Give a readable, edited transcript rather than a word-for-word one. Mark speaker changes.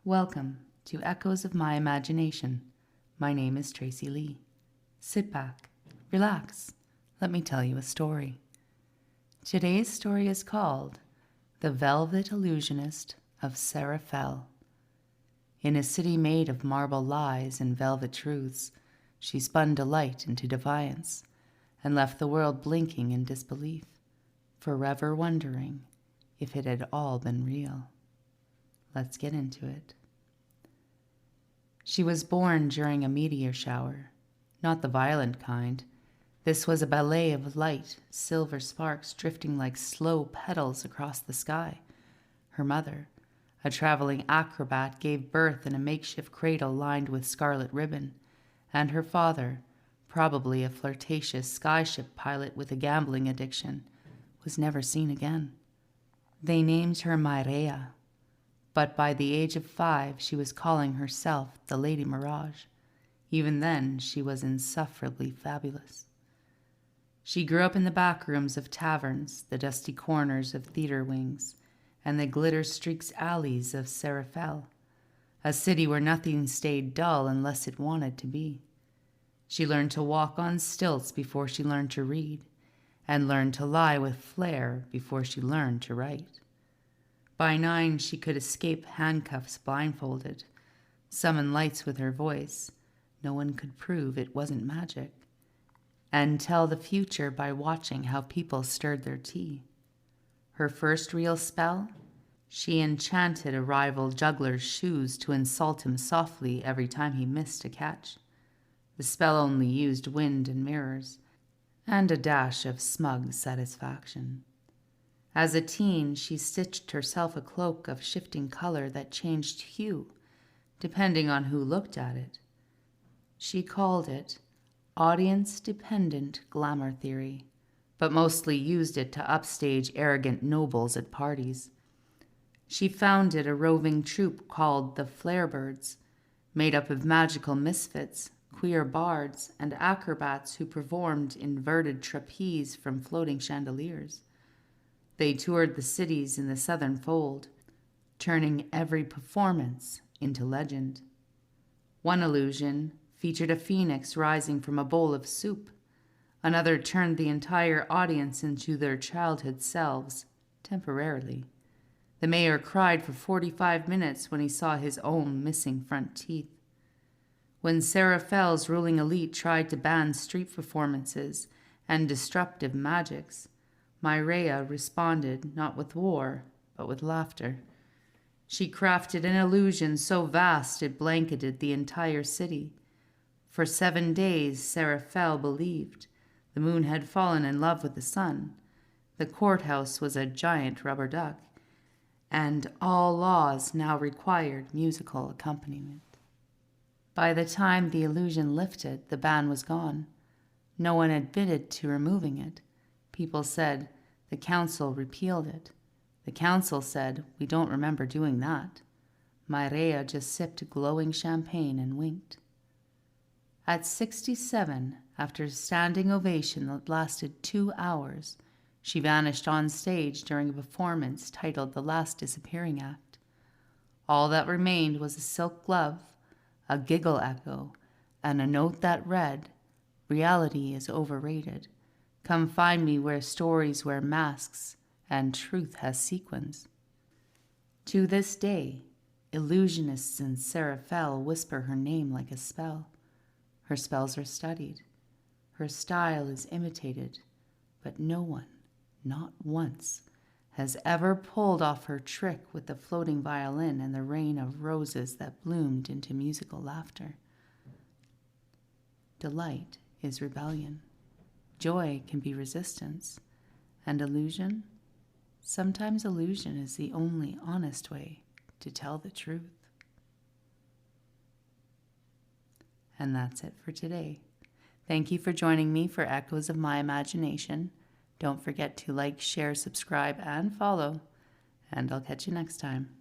Speaker 1: Welcome to Echoes of My Imagination. My name is Tracy Lee. Sit back, relax, let me tell you a story. Today's story is called The Velvet Illusionist of Seriphelle. In a city made of marble lies and velvet truths, she spun delight into defiance and left the world blinking in disbelief, forever wondering if it had all been real. Let's get into it. She was born during a meteor shower, not the violent kind. This was a ballet of light, silver sparks drifting like slow petals across the sky. Her mother, a traveling acrobat, gave birth in a makeshift cradle lined with scarlet ribbon, and her father, probably a flirtatious skyship pilot with a gambling addiction, was never seen again. They named her Myrea, but by the age of 5 she was calling herself the Lady Mirage. Even then she was insufferably fabulous. She grew up in the back rooms of taverns, the dusty corners of theater wings, and the glitter-streaked alleys of Seriphelle, a city where nothing stayed dull unless it wanted to be. She learned to walk on stilts before she learned to read, and learned to lie with flair before she learned to write. By 9, she could escape handcuffs blindfolded, summon lights with her voice. No one could prove it wasn't magic, and tell the future by watching how people stirred their tea. Her first real spell? She enchanted a rival juggler's shoes to insult him softly every time he missed a catch. The spell only used wind and mirrors, and a dash of smug satisfaction. As a teen, she stitched herself a cloak of shifting color that changed hue, depending on who looked at it. She called it audience-dependent glamour theory, but mostly used it to upstage arrogant nobles at parties. She founded a roving troupe called the Flairbirds, made up of magical misfits, queer bards, and acrobats who performed inverted trapeze from floating chandeliers. They toured the cities in the southern fold, turning every performance into legend. One illusion featured a phoenix rising from a bowl of soup. Another turned the entire audience into their childhood selves, temporarily. The mayor cried for 45 minutes when he saw his own missing front teeth. When Seriphelle's ruling elite tried to ban street performances and disruptive magics, Myrea responded not with war, but with laughter. She crafted an illusion so vast it blanketed the entire city. For 7 days, Seriphelle believed the moon had fallen in love with the sun, the courthouse was a giant rubber duck, and all laws now required musical accompaniment. By the time the illusion lifted, the ban was gone. No one admitted to removing it. People said, the council repealed it. The council said, we don't remember doing that. Myrea just sipped glowing champagne and winked. At 67, after a standing ovation that lasted 2 hours, she vanished on stage during a performance titled The Last Disappearing Act. All that remained was a silk glove, a giggle echo, and a note that read, reality is overrated. Come find me where stories wear masks and truth has sequins. To this day, illusionists in Seriphelle whisper her name like a spell. Her spells are studied. Her style is imitated, but no one, not once, has ever pulled off her trick with the floating violin and the rain of roses that bloomed into musical laughter. Delight is rebellion. Joy can be resistance. And illusion? Sometimes illusion is the only honest way to tell the truth. And that's it for today. Thank you for joining me for Echoes of My Imagination. Don't forget to like, share, subscribe, and follow. And I'll catch you next time.